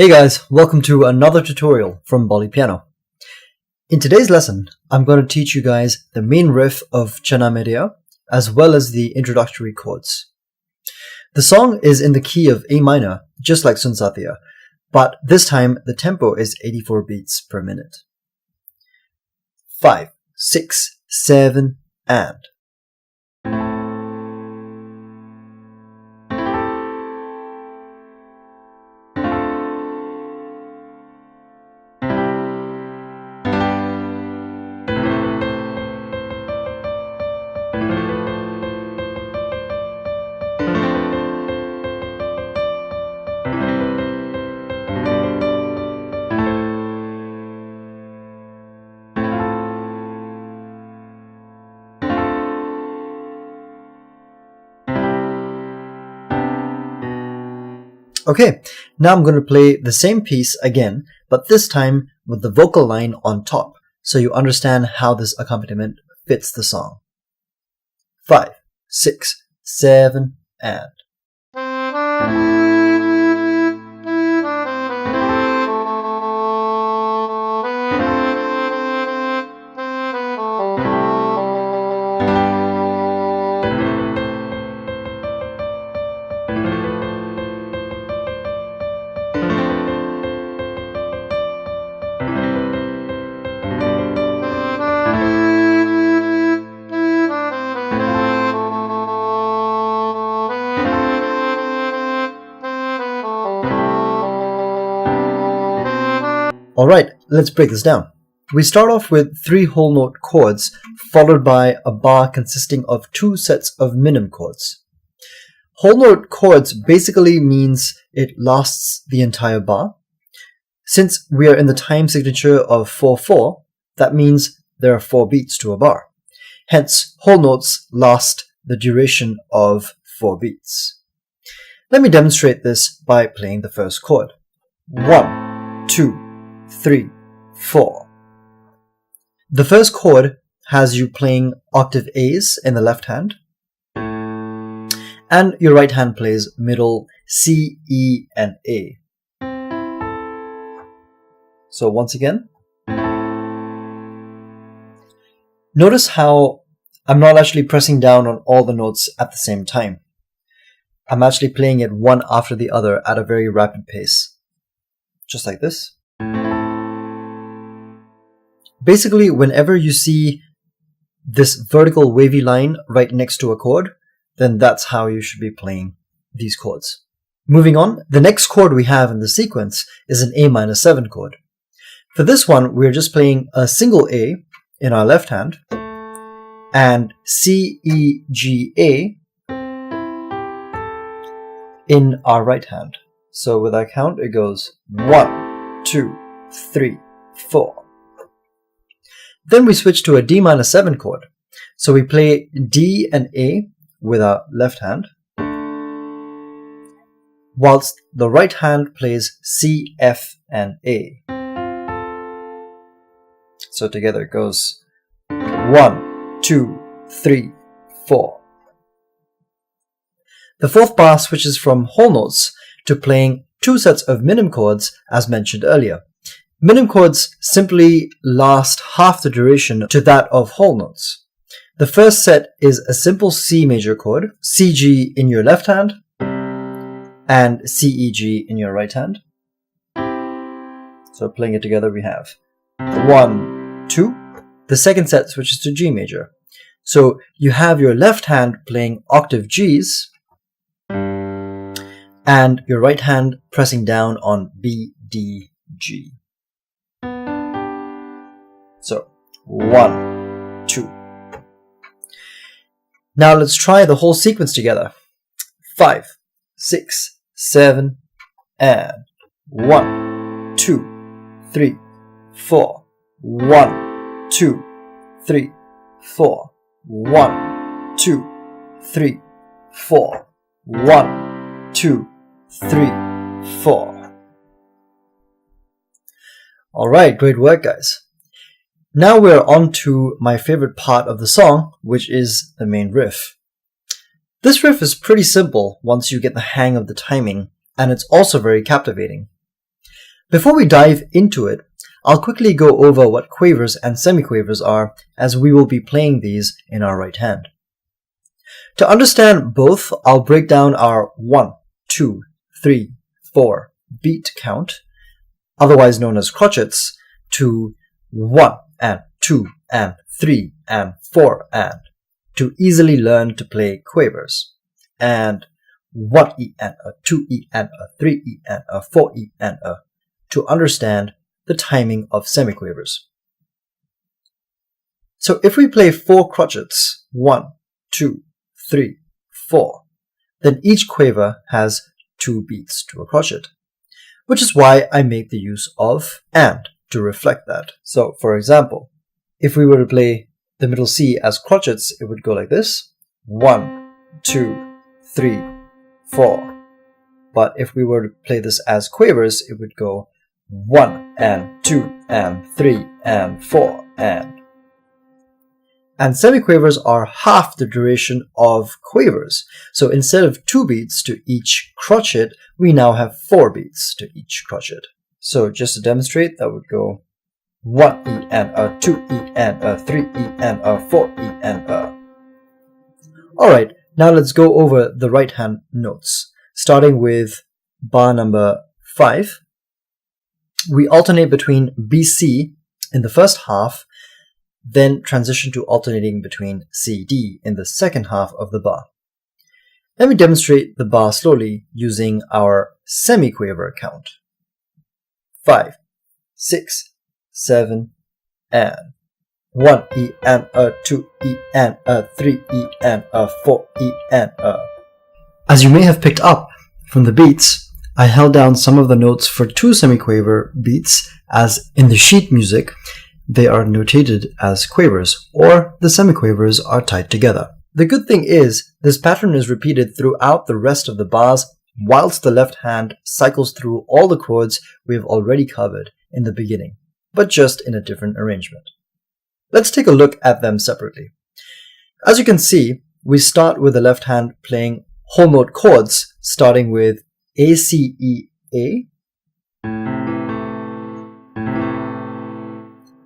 Hey guys, welcome to another tutorial from Bolly Piano. In today's lesson, I'm going to teach you guys the main riff of Channa Mereya as well as the introductory chords. The song is in the key of A minor, just like Sun Satya, but this time the tempo is 84 beats per minute. 5, 6, 7, and. Okay, now I'm going to play the same piece again, but this time with the vocal line on top, so you understand how this accompaniment fits the song. 5, 6, 7, and. Alright, let's break this down. We start off with 3 whole note chords, followed by a bar consisting of 2 sets of minim chords. Whole note chords basically means it lasts the entire bar. Since we are in the time signature of 4/4, that means there are 4 beats to a bar. Hence, whole notes last the duration of 4 beats. Let me demonstrate this by playing the first chord. 1, 2, 3, 4. The first chord has you playing octave A's in the left hand, and your right hand plays middle C, E, and A. So once again, notice how I'm not actually pressing down on all the notes at the same time. I'm actually playing it one after the other at a very rapid pace, just like this. Basically, whenever you see this vertical wavy line right next to a chord, then that's how you should be playing these chords. Moving on, the next chord we have in the sequence is an A minor 7 chord. For this one, we're just playing a single A in our left hand and C, E, G, A in our right hand. So with our count, it goes 1, 2, 3, 4. Then we switch to a D minor 7 chord. So we play D and A with our left hand, whilst the right hand plays C, F, and A. So together it goes 1, 2, 3, 4. The fourth bar switches from whole notes to playing 2 sets of minim chords as mentioned earlier. Minim chords simply last half the duration to that of whole notes. The first set is a simple C major chord, C, G in your left hand, and C, E, G in your right hand. So playing it together we have 1, 2. The second set switches to G major. So you have your left hand playing octave Gs, and your right hand pressing down on B, D, G. So 1, 2. Now let's try the whole sequence together. 5, 6, 7, and 1, 2, 3, 4. 1, 2, 3, 4. 1, 2, 3, 4. 1, 2, 3, 4. Alright, great work guys. Now we're on to my favorite part of the song, which is the main riff. This riff is pretty simple once you get the hang of the timing, and it's also very captivating. Before we dive into it, I'll quickly go over what quavers and semiquavers are, as we will be playing these in our right hand. To understand both, I'll break down our 1, 2, 3, 4 beat count, otherwise known as crotchets, to 1 and 2 and 3 and 4 and, to easily learn to play quavers, and 1E and a, 2E and a, 3E and a, 4E and a, to understand the timing of semiquavers. So if we play 4 crotchets, 1, 2, 3, 4, then each quaver has 2 beats to a crotchet, which is why I make the use of and to reflect that. So for example, if we were to play the middle C as crotchets, it would go like this: 1, 2, 3, 4. But if we were to play this as quavers, it would go 1 and 2 and 3 and 4 and. And semiquavers are half the duration of quavers. So instead of 2 beats to each crotchet, we now have 4 beats to each crotchet. So just to demonstrate, that would go 1E and a, 2E and a, 3E and a, 4E and a. Alright, now let's go over the right hand notes. Starting with bar number 5. We alternate between BC in the first half, then transition to alternating between CD in the second half of the bar. Let me demonstrate the bar slowly using our semiquaver count. 5, 6, 7, and 1E and a, 2E and a, 3E and a, 4E and a. As you may have picked up from the beats, I held down some of the notes for 2 semiquaver beats, as in the sheet music, they are notated as quavers, or the semiquavers are tied together. The good thing is, this pattern is repeated throughout the rest of the bars, whilst the left hand cycles through all the chords we have already covered in the beginning, but just in a different arrangement. Let's take a look at them separately. As you can see, we start with the left hand playing whole note chords, starting with A, C, E, A.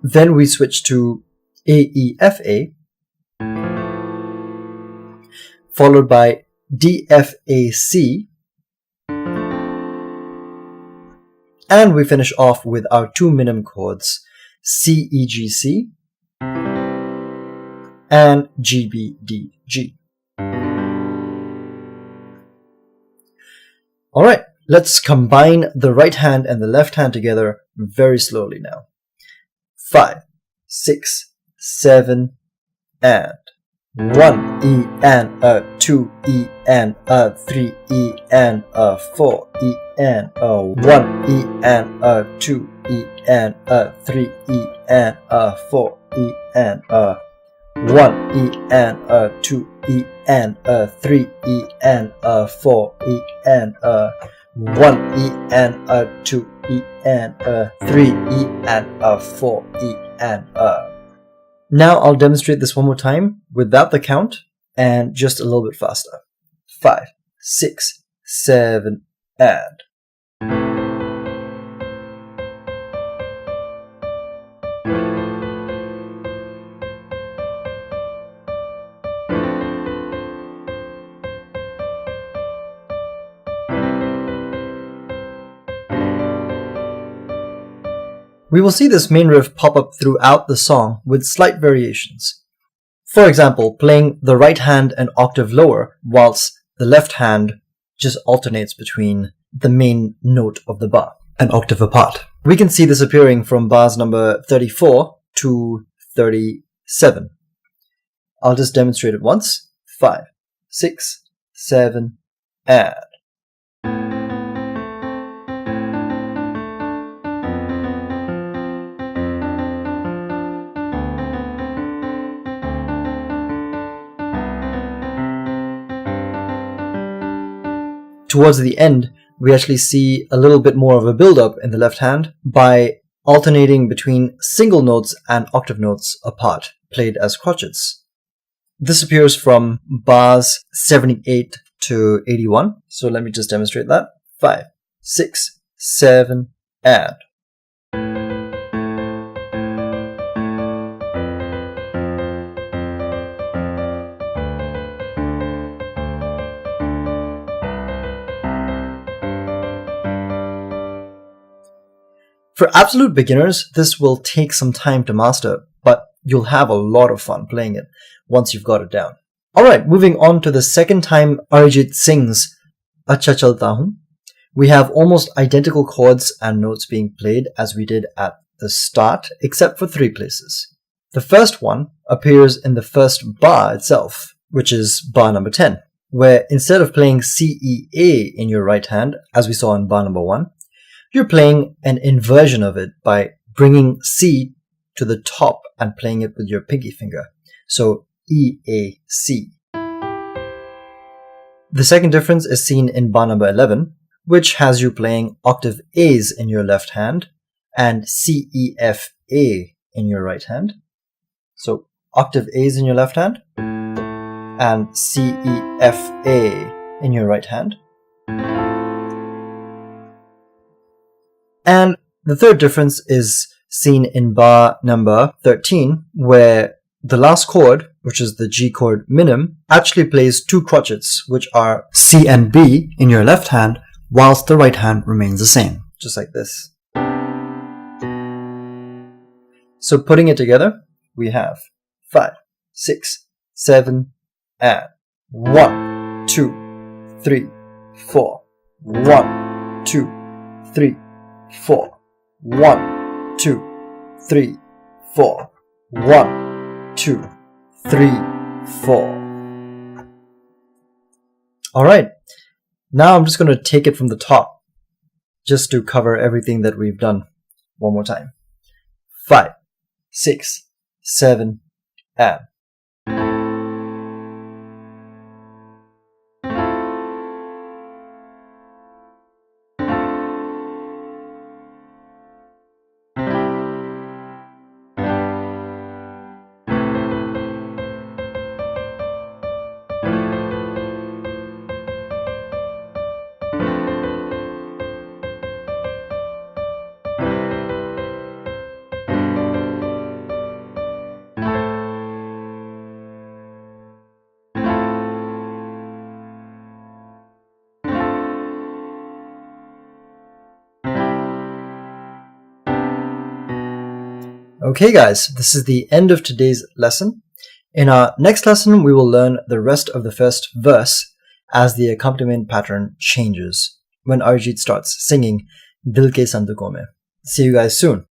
Then we switch to A, E, F, A, followed by D, F, A, C, and we finish off with our 2 minim chords, C, E, G, C, and G, B, D, G. Alright, let's combine the right hand and the left hand together very slowly now. 5, 6, 7, and 1E and a, 2E and a, 3E and a, 4E and a, 1E and a, 2E and a, 3E and a, 4E and a, 1E and a, 2E and a, 3E and a, 4E and a, 1E and a, 2E and a, 3E and a, 4E and a. Now I'll demonstrate this one more time without the count and just a little bit faster. 5, 6, 7, and. We will see this main riff pop up throughout the song with slight variations. For example, playing the right hand an octave lower, whilst the left hand just alternates between the main note of the bar, an octave apart. We can see this appearing from bars number 34 to 37. I'll just demonstrate it once. 5, 6, 7, and. Towards the end, we actually see a little bit more of a build-up in the left hand by alternating between single notes and octave notes apart, played as crotchets. This appears from bars 78 to 81, so let me just demonstrate that. 5, 6, 7, and. For absolute beginners, this will take some time to master, but you'll have a lot of fun playing it once you've got it down. Alright, moving on to the second time Arijit sings Acha Chalta Hoon. We have almost identical chords and notes being played as we did at the start, except for 3 places. The first one appears in the first bar itself, which is bar number 10, where instead of playing C, E, A in your right hand, as we saw in bar number 1, you're playing an inversion of it by bringing C to the top and playing it with your pinky finger. So E, A, C. The second difference is seen in bar number 11, which has you playing octave A's in your left hand and C, E, F, A in your right hand. So octave A's in your left hand and C, E, F, A in your right hand. And the third difference is seen in bar number 13, where the last chord, which is the G chord minim, actually plays 2 crotchets, which are C and B in your left hand, whilst the right hand remains the same, just like this. So putting it together, we have 5, 6, 7, and 1, 2, 3, 4, 1, 2, 3, 4, 1, 2, 3, 4, 1, 2, 3, 4. Alright, now I'm just going to take it from the top, just to cover everything that we've done one more time. 5, 6, 7, and. Okay guys, this is the end of today's lesson. In our next lesson, we will learn the rest of the first verse as the accompaniment pattern changes when Arijit starts singing Dil Ke Sanduko Mein. See you guys soon.